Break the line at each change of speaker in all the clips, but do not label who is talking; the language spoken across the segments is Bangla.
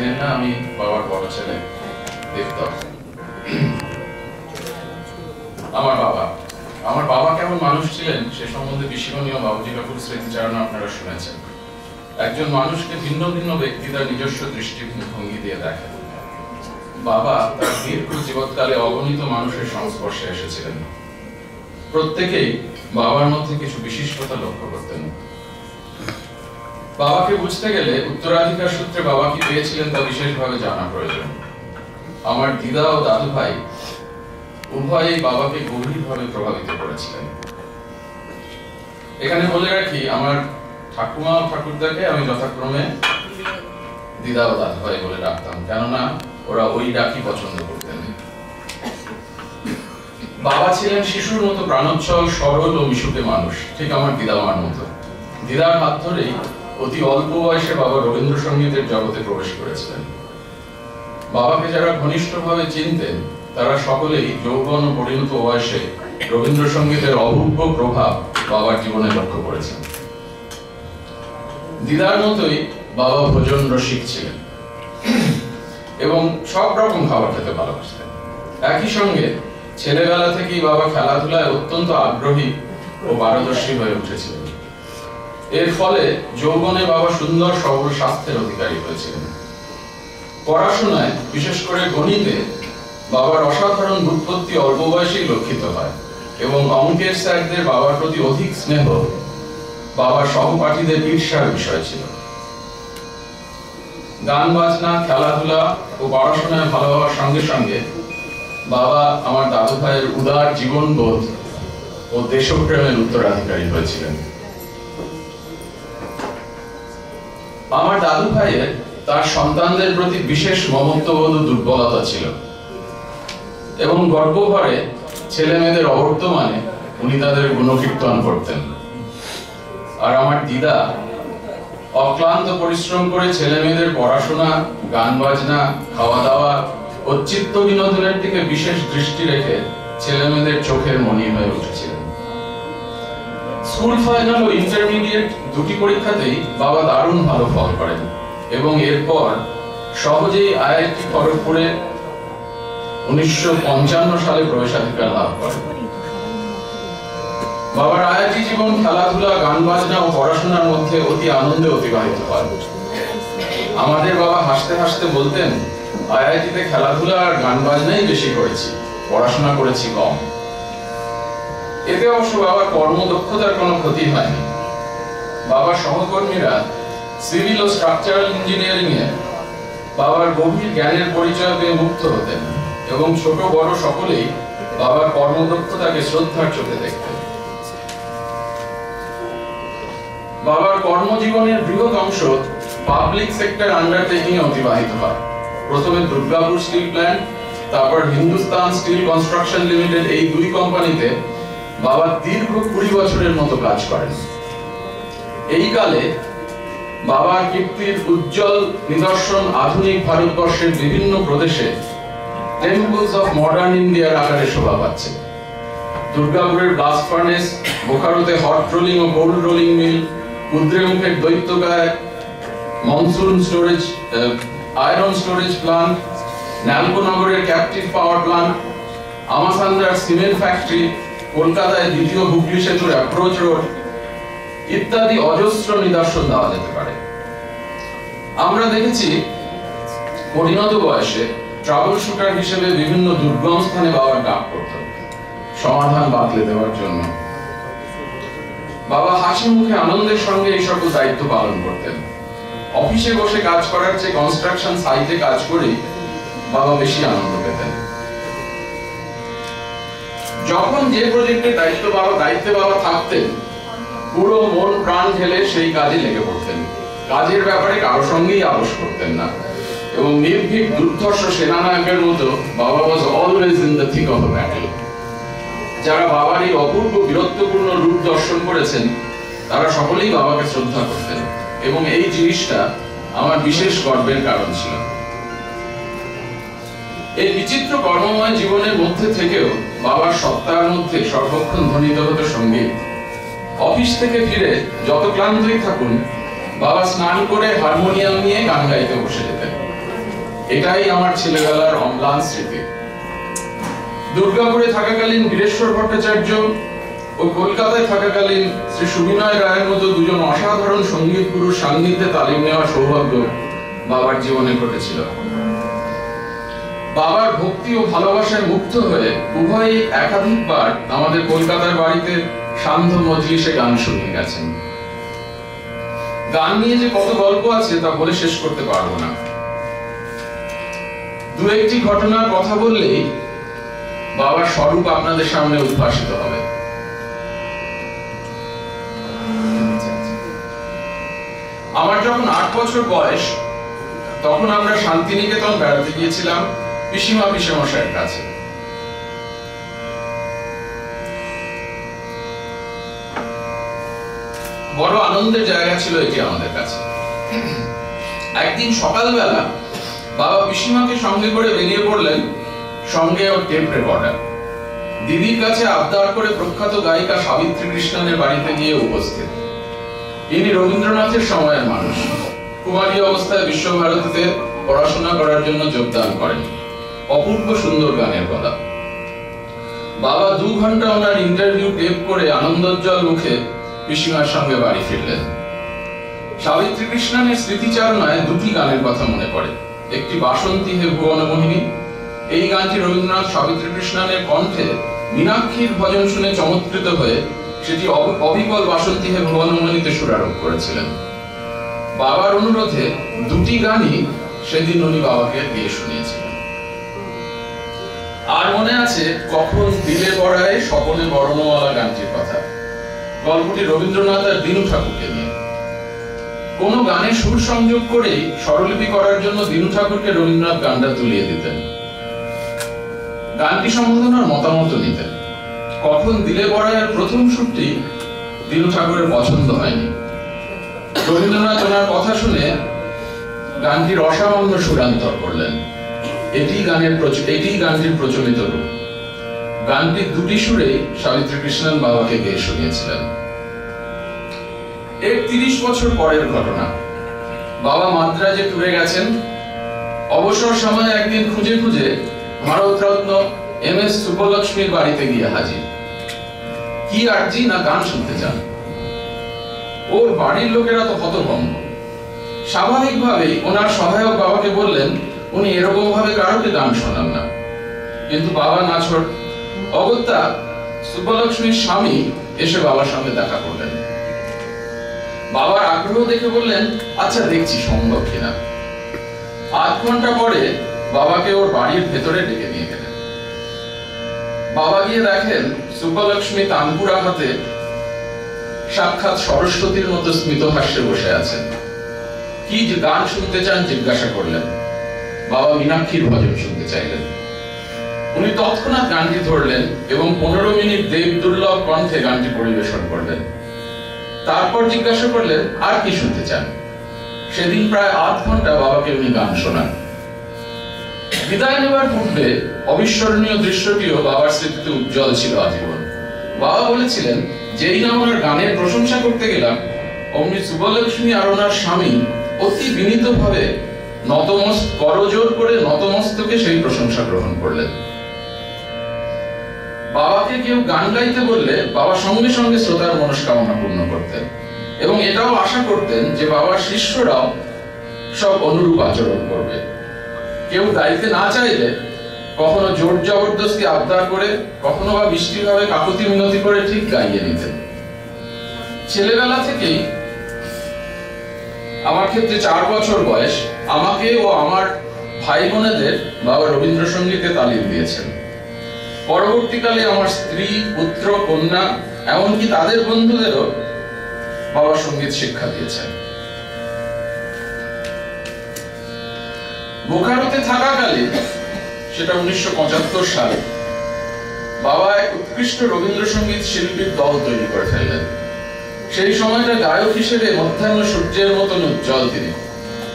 চেনেন না, আমি বাবার বড় ছেলে দেবদত্ত। আমার বাবা কেমন মানুষ ছিলেন সে সম্বন্ধে বিশ্বনীয় বাবুজি কাপুর স্মৃতিচারণা আপনারা শুনেছেন। একজন মানুষকে ভিন্ন ভিন্ন ব্যক্তি তার নিজস্ব দৃষ্টিভঙ্গি দিয়ে দেখেন। বাবা তার দীর্ঘ জীবৎকালে অগণিত মানুষের সংস্পর্শে এসেছিলেন। প্রত্যেকেই বাবার মধ্যে কিছু বিশিষ্টতা লক্ষ্য করতেন। বাবাকে বুঝতে গেলে উত্তরাধিকার সূত্রে বাবা কি পেয়েছিলেন তা বিশেষভাবে জানা প্রয়োজন। আমার দিদা ও দাদু ভাই উভয়ই বাবাকে গভীরভাবে প্রভাবিত করেছিলেন। এখানে বলে রাখি, আমার ঠাকুমা ও ঠাকুরদাকে আমি যথাক্রমে দিদা ও দাদু ভাই বলে ডাকতাম, কেননা ওরা ওই ডাকই পছন্দ করতেন। বাবা ছিলেন শিশুর মতো প্রাণোচ্ছল, সরল ও মিশুকে মানুষ, ঠিক আমার দিদা মার মতো। দিদার হাত ধরেই অতি অল্প বয়সে বাবা রবীন্দ্রসঙ্গীতের জগতে প্রবেশ করেছিলেন। বাবাকে যারা ঘনিষ্ঠভাবে চিনতেন তারা সকলেই যৌবন ও পরিণত বয়সে রবীন্দ্রসঙ্গীতের অভূব্য প্রভাব বাবার জীবনে লক্ষ্য করেছেন। দিদার মতোই বাবা ভোজন রসিক ছিলেন এবং সব রকম খাবার খেতে ভালোবাসতেন। একই সঙ্গে ছেলেবেলা থেকেই বাবা খেলাধুলায় অত্যন্ত আগ্রহী ও পারদর্শী হয়ে উঠেছিলেন। এর ফলে যৌবনে বাবা সুন্দর সবল স্বাস্থ্যের অধিকারী হয়েছিলেন। পড়াশোনায়, বিশেষ করে গণিতে, বাবার অসাধারণ বুৎপত্তি অল্প বয়সেই লক্ষিত হয় এবং অঙ্কের স্যারদের বাবার প্রতি অধিক স্নেহ বাবার সহপাঠীদের ঈর্ষার বিষয় ছিল। গান বাজনা, খেলাধুলা ও পড়াশোনায় ভালো হওয়ার সঙ্গে সঙ্গে বাবা আমার দাদু ভাইয়ের উদার জীবনবোধ ও দেশপ্রেমের উত্তরাধিকারী হয়েছিলেন। আমার দাদু ভাইয়ের তার সন্তানদের প্রতি বিশেষ মমত্ববোধ ও দুর্বলতা ছিল এবং গর্বভরে ছেলে মেয়েদের অবর্তমানে উনি তাদের গুণকীর্তন করতেন। আর আমার দিদা অক্লান্ত পরিশ্রম করে ছেলে মেয়েদের পড়াশোনা, গান বাজনা, খাওয়া দাওয়া ও চিত্ত বিনোদনের দিকে বিশেষ দৃষ্টি রেখে ছেলে মেয়েদের চোখের মণি হয়ে উঠেছিলেন। স্কুল ফাইনাল ও ইন্টারমিডিয়েট দুটি পরীক্ষাতেই বাবা দারুণ ভালো ফল করেন এবং এরপর সহজেই আইআইটি খড়গপুরে 1955 সালে প্রবেশাধিকার লাভ করেন। বাবার আইআইটি জীবন খেলাধুলা, গান বাজনা ও পড়াশোনার মধ্যে অতি আনন্দে অতিবাহিত হয়। আমাদের বাবা হাসতে হাসতে বলতেন, আইআইটিতে খেলাধুলা আর গান বাজনাই বেশি করেছি, পড়াশোনা করেছি কম। এতে অবশ্য বাবার কর্মদক্ষতার কোনো ক্ষতি হয়নি। বাবার সহকর্মীরা সিভিল ও স্ট্রাকচারাল ইঞ্জিনিয়ারিং এ বাবার গভীর জ্ঞানের পরিচয় পেয়ে মুগ্ধ হতেন এবং ছোট বড় সকলেই বাবার কর্মদক্ষতাকে শ্রদ্ধার চোখে দেখতেন। বাবার কর্মজীবনের বৃহৎ অংশ পাবলিক সেক্টর আন্ডারটেকিং এ অতিবাহিত হয়। প্রথমে দুর্গাপুর স্টিল প্ল্যান্ট, তারপর হিন্দুস্তান স্টিল কনস্ট্রাকশন লিমিটেড, এই দুই কোম্পানিতে বাবা দীর্ঘ 20 বছরের মতো কাজ করেন। এই কালে বাবার কীর্তির উজ্জ্বল নিদর্শন আধুনিক ভারতবর্ষের বিভিন্ন প্রদেশে টেম্পলস অফ মডার্ন ইন্ডিয়ার আকারে শোভা পাচ্ছে। দুর্গাপুরের ব্লাস্ট ফার্নেস, বোকারোতে হট রোলিং ও কোল্ড রোলিং মিল, কুদ্রেমুখের দৈত্যগায় monsoon storage iron storage plant, ন্যালকোনগরের ক্যাপটিভ পাওয়ার প্লান্ট, আমাসান্দার সিমেন্ট ফ্যাক্টরি, কলকাতায় দ্বিতীয় হুগলি সেতুর অ্যাপ্রোচ রোড ইত্যাদি অজস্র নিদর্শন দেওয়া যেতে পারে। আমরা দেখেছি পরিণত বয়সে ট্রাভেল শুটার হিসেবে বিভিন্ন দুর্গম স্থানে বাবার ডাক পড়ত সমাধান বাতলে দেওয়ার জন্য। বাবা হাসি মুখে আনন্দের সঙ্গে এই সকল দায়িত্ব পালন করতেন। অফিসে বসে কাজ করার চেয়ে কনস্ট্রাকশন সাইটে কাজ করেই বাবা বেশি আনন্দ পেতেন। যখন যে প্রজেক্টের দায়িত্বে বাবা থাকতেন, পুরো মন প্রাণ ঢেলে সেই কাজে লেগে পড়তেন। কাজের ব্যাপারে কারো সঙ্গেই আপোষ করতেন না এবং নির্ভীক দুর্ধর্ষ সেনানায়কের মতো বাবা was always in the thick of the battle. যারা বাবার এই অপূর্ব বীরত্বপূর্ণ রূপ দর্শন করেছেন তারা সকলেই বাবাকে শ্রদ্ধা করতেন এবং এই জিনিসটা আমার বিশেষ গর্বের কারণ ছিল। এই বিচিত্র কর্মময় জীবনের মধ্যে থেকেও বাবার সত্তার মধ্যে সর্বক্ষণ ধ্বনিত হতো সঙ্গীত। অফিস থেকে ফিরে যত ক্লান্তই থাকুন, বাবা স্নান করে হারমোনিয়াম নিয়ে গান গাইতে বসে যেতেন। এটাই আমার ছেলেবেলার অম্লান স্মৃতি। দুর্গাপুরে থাকাকালীন বীরেশ্বর ভট্টাচার্য ও কলকাতায় থাকাকালীন শ্রী সুবিনয় রায়ের মতো দুজন অসাধারণ সঙ্গীত গুরুর সান্নিধ্যে তালিম নেওয়ার সৌভাগ্য বাবার জীবনে ঘটেছিল। বাবার ভক্তি ও ভালোবাসায় মুগ্ধ হয়ে উভয়ই একাধিকবার আমাদের কলকাতার বাড়িতে সান্ধ্য মজলিসে গান শুনিয়ে গেছেন। গান নিয়ে যে কত গল্প আছে তা বলে শেষ করতে পারবো না। দু একটি ঘটনার কথা বললেই বাবার স্বরূপ আপনাদের সামনে উদ্ভাসিত হবে। আমার যখন 8 বছর বয়স, তখন আমরা শান্তিনিকেতন বেড়াতে গিয়েছিলাম পিসিমা পিসেমশাইয়ের কাছে। বড় আনন্দের জায়গা ছিল এটি আমাদের কাছে। একদিন সকালবেলা বাবা পিসিমাকে সঙ্গে করে বেরিয়ে পড়লেন, সঙ্গে ওর টেপ রেকর্ডার। দিদির কাছে আবদার করে প্রখ্যাত গায়িকা সাবিত্রী কৃষ্ণনের বাড়িতে গিয়ে উপস্থিত। ইনি রবীন্দ্রনাথের সময়ের মানুষ। কুমারী অবস্থায় বিশ্বভারতীতে পড়াশোনা করার জন্য যোগদান করেন। অপূর্ব সুন্দর গানের গলা। বাবা 2 ঘন্টা ওনার ইন্টারভিউ টেপ করে আনন্দোজ্জ্বল মুখে পিসিমার সঙ্গে বাড়ি ফিরলেন। সাবিত্রী কৃষ্ণনের স্মৃতিচারণায় 2টি গানের কথা মনে পড়ে। একটি বাসন্তী হে ভুবনমোহিনী। এই গানটি রবীন্দ্রনাথ সাবিত্রী কৃষ্ণনের কণ্ঠে মীনাক্ষীর ভজন শুনে চমৎকৃত হয়ে সেটি অবিকল বাসন্তী হে ভুবনমোহিনীতে সুরারোপ করেছিলেন। বাবার অনুরোধে 2টি গানই সেদিন উনি বাবাকে গিয়ে শুনিয়েছিলেন। আর মনে আছে কখন দিলে পড়ায় সকলে বর্ণমালা গানটির কথা। গল্পটি রবীন্দ্রনাথ আর দীনু ঠাকুরকে নিয়ে। কোন গানে সুর সংযোগ করেই স্বরলিপি করার জন্য দীনু ঠাকুরকে রবীন্দ্রনাথ গানটা তুলিয়ে দিতেন। গানটি সম্বন্ধে মতামত নিতেন। কখন দিলে পড়ায় প্রথম সুরটি দীনু ঠাকুরের পছন্দ হয়নি। রবীন্দ্রনাথ ওনার কথা শুনে গানটির অসামান্য সুরান্তর করলেন। এটি গানটির প্রচলিত রূপ। গানটি 2টি সুরেই সাবিত্রী কৃষ্ণন বাবাকে গেয়ে শুনিয়েছিলেন। এর 30 বছর পরের ঘটনা। বাবা মাদ্রাজে টুরে গেছেন। অবসর সময়ে একদিন খুঁজে খুঁজে ভারতরত্ন MS সুব্বলক্ষ্মীর বাড়িতে গিয়ে হাজির। কি আর্জি না গান শুনতে চান। ওর বাড়ির লোকেরা তো হতভম্ব। স্বাভাবিকভাবেই ওনার সহায়ক বাবাকে বললেন উনি এরকম ভাবে কারোকে গান শোনান না। কিন্তু বাবা নাছোড়। অগত্যা সুব্বলক্ষ্মীর স্বামী এসে বাবার সঙ্গে দেখা করলেন। বাবার আগ্রহ দেখে বললেন আচ্ছা দেখছি সম্ভব কিনা। 8 ঘন্টা পরে বাবাকে ওর বাড়ির ভেতরে ডেকে নিয়ে গেলেন। বাবা গিয়ে দেখেন সুব্বলক্ষ্মী তানপুরা হাতে সাক্ষাৎ সরস্বতীর মতো স্মিত হাস্যে বসে আছেন। কি গান শুনতে চান জিজ্ঞাসা করলেন। বাবা মীনাক্ষীর ভজন শুনতে চাইলেন। উনি তৎক্ষণাৎ গানটি ধরলেন এবং 15 মিনিট দেব দুর্লভ কণ্ঠে গানটি পরিবেশন করলেন। তারপর জিজ্ঞাসা করলেন আর কি শুনতে চান। সেদিন প্রায় 8 ঘন্টা বাবাকে উনি গান শোনান। বিদায় নেবার পূর্বে অবিস্মরণীয় দৃশ্যটিও বাবার স্মৃতিতে উজ্জ্বল ছিল আজীবন। বাবা বলেছিলেন যেই না ওনার গানের প্রশংসা করতে গেলাম অমনি সুব্বলক্ষ্মী আর ওনার স্বামী অতি বিনীতভাবে করজোর করে নতমস্তকে সেই প্রশংসা গ্রহণ করলেন। বাবাকে কেউ গান গাইতে বললে বাবা সঙ্গে সঙ্গে শ্রোতার মনস্কামনা পূর্ণ করতেন এবং এটাও আশা করতেন যে বাবার শিষ্যরাও সব অনুরূপ আচরণ করবে। কেউ গাইতে না চাইলে কখনো জোর জবরদস্তি আবদার করে, কখনো বা মিষ্টিভাবে কাকুতি মিনতি করে ঠিক গাইয়ে নিতেন। ছেলেবেলা থেকেই, আমার ক্ষেত্রে 4 বছর বয়স, আমাকে ও আমার ভাই বোনেদের বাবা রবীন্দ্রসঙ্গীতে তালিম দিয়েছেন। পরবর্তীকালে আমার স্ত্রী, পুত্র, কন্যা এমনকি তাদের বন্ধুদেরও বাবা সঙ্গীত শিক্ষা দিয়েছেন। বোকারোতে থাকাকালীন, সেটা 1975 সালে, বাবা এক উৎকৃষ্ট রবীন্দ্রসঙ্গীত শিল্পীর দল তৈরি করে ফেললেন। সেই সময়টা গায়ক হিসেবে মধ্যাহ্ন সূর্যের মতন উজ্জ্বল তিনি।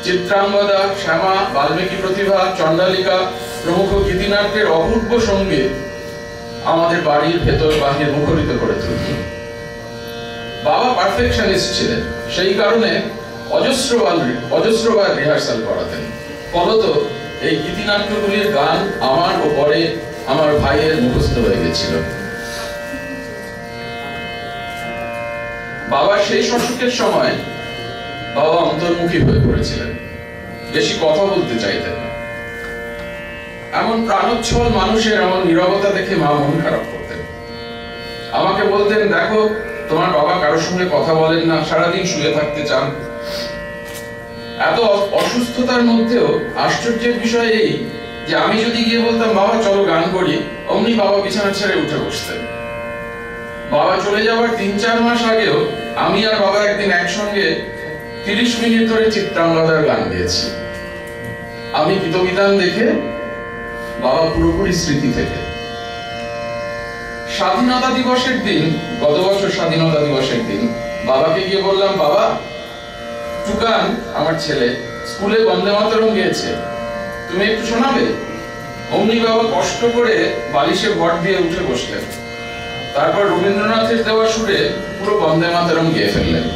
চিত্রাঙ্গদা, শ্যামা, বাল্মীকি প্রতিভা, চণ্ডালিকা প্রমুখ গীতিনাট্যের অপূর্ব সঙ্গীত আমাদের বাড়ির ভেতর বাহির মুখরিত করে তুলতেন। বাবা পারফেকশনিস্ট ছিলেন, সেই কারণে অজস্রবার রিহার্সাল করাতেন। ফলত এই গীতিনাট্যগুলির গান আমার ও পরে আমার ভাইয়ের মুখস্থ হয়ে গেছিল। বাবার শেষ অসুখের সময় বাবা অন্তর্মুখী হয়ে পড়েছিলেন, বেশি কথা বলতে চাইতেন না। এমন প্রাণোচ্ছল মানুষের এমন নীরবতা দেখে মা মন খারাপ করতেন। আমাকে বলতেন, দেখো তোমার বাবা কারোর সঙ্গে কথা বলেন না, সারাদিন শুয়ে থাকতে চান। এত অসুস্থতার মধ্যেও আশ্চর্যের বিষয় এই যে আমি যদি গিয়ে বলতাম বাবা চলো গান করি, অমনি বাবা বিছানা ছেড়ে উঠে বসতেন। বাবা চলে যাওয়ার ৩-৪ মাস আগেও আমি আর বাবা একদিন একসঙ্গে ৩০ মিনিট ধরে চিত্রাঙ্গদার গান গেয়েছি। আমি গীতবিতান দেখে, বাবা পুরোপুরি স্মৃতি থেকে। স্বাধীনতা দিবসের দিন, গত বছর স্বাধীনতা দিবসের দিন বাবাকে গিয়ে বললাম, বাবা টুকান আমার ছেলে স্কুলে বন্দে মাতরম গেয়েছে, তুমি একটু শোনাবে? অমনি বাবা কষ্ট করে বালিশে ভর দিয়ে উঠে বসলেন। তারপর রবীন্দ্রনাথের দেওয়া সুরে পুরো বন্দে মাতরম গেয়ে ফেললেন।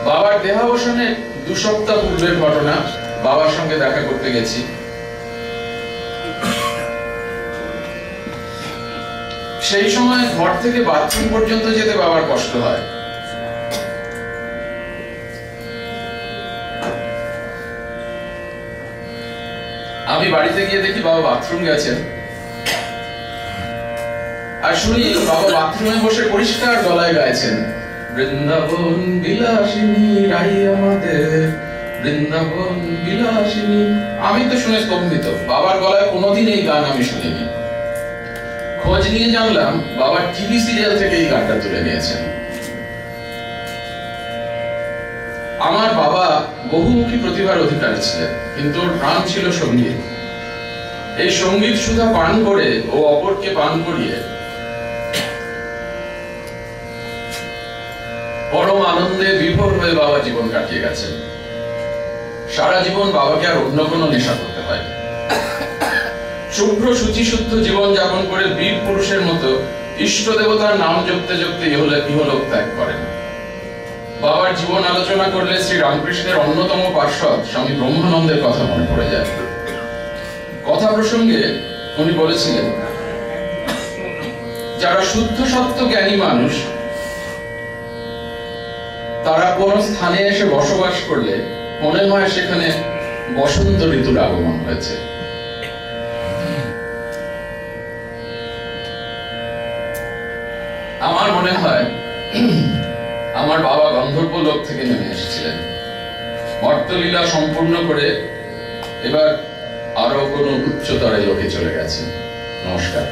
বাবার দেহাবসানের ২ সপ্তাহ পূর্বের ঘটনা। বাবার সঙ্গে দেখা করতে গেছি। সেই সময় ঘর থেকে বাথরুম পর্যন্ত যেতে বাবার কষ্ট হয়। আমি বাড়িতে গিয়ে দেখি বাবা বাথরুম গেছেন, আর শুনি বাবা বাথরুমে বসে পরিষ্কার গলায় গাইছেন, বৃন্দাবন বিলাসিনী রাই আমাদের, বৃন্দাবন বিলাসিনী। আমি তো শুনে স্তম্ভিত, বাবার গলায় কোনোদিন এই গান আমি শুনিনি। খোঁজ নিয়ে জানলাম বাবার টিভি সিরিয়াল থেকে এই গানটা তুলে নিয়েছেন। আমার বাবা বহুমুখী প্রতিভার অধিকারী ছিলেন, কিন্তু ওর প্রাণ ছিল সঙ্গীত। এই সঙ্গীত সুধা পান করে ও অপরকে পান করিয়ে পরম আনন্দে বিভোর হয়ে বাবা জীবন কাটিয়ে গেছেন। সারা জীবন বাবাকে আর অন্য কোনো নেশা করতে হয়। শুভ্র শুচিশুদ্ধ জীবন যাপন করে বীর পুরুষের মতো ইষ্ট দেবতার নাম জপতে জপতে ইহলোক ত্যাগ করেন। বাবার জীবন আলোচনা করলে শ্রী রামকৃষ্ণের অন্যতম পার্ষদ স্বামী ব্রহ্মানন্দের কথা মনে পড়ে যায়। কথা প্রসঙ্গে উনি বলেছিলেন, যারা শুদ্ধ সত্য জ্ঞানী মানুষ তারা কোন স্থানে এসে বসবাস করলে মনে হয় সেখানে বসন্ত ঋতুর আগমন হয়েছে। আমার মনে হয় আমার বাবা গন্ধর্ব লোক থেকে নেমে এসেছিলেন, মর্তলীলা সম্পূর্ণ করে এবার আরো কোন উচ্চতরে লোকে চলে গেছেন। নমস্কার।